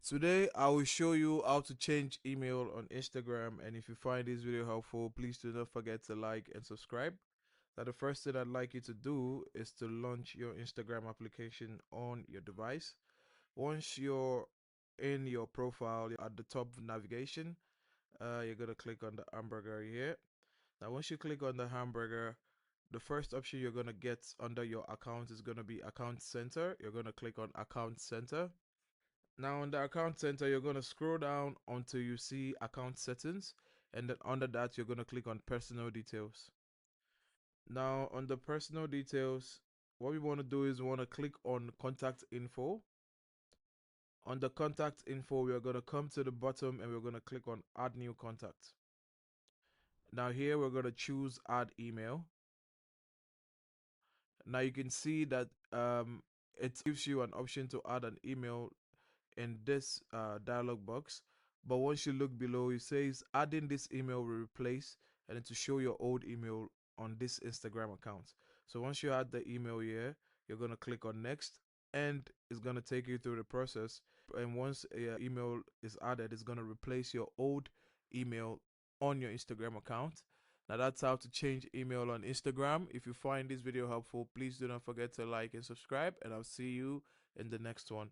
Today I will show you how to change email on Instagram, and if you find this video helpful, please do not forget to like and subscribe. Now the first thing I'd like you to do is to launch your Instagram application on your device. Once you're in your profile at the top of navigation, you're gonna click on the hamburger here. Now once you click on the hamburger, the first option you're gonna get under your account is gonna be account center. You're gonna click on account center. Now on the account center, you're going to scroll down until you see account settings, and then under that, you're going to click on personal details. Now on the personal details, what we want to do is we want to click on contact info. On the contact info, we are going to come to the bottom and we're going to click on add new contact. Now here we're going to choose add email. Now you can see that it gives you an option to add an email in this dialog box, but once you look below, it says adding this email will replace and then to show your old email on this Instagram account. So once you add the email here, you're going to click on next, and it's going to take you through the process. And once your email is added, it's going to replace your old email on your Instagram account. Now that's how to change email on Instagram. If you find this video helpful, please do not forget to like and subscribe, and I'll see you in the next one.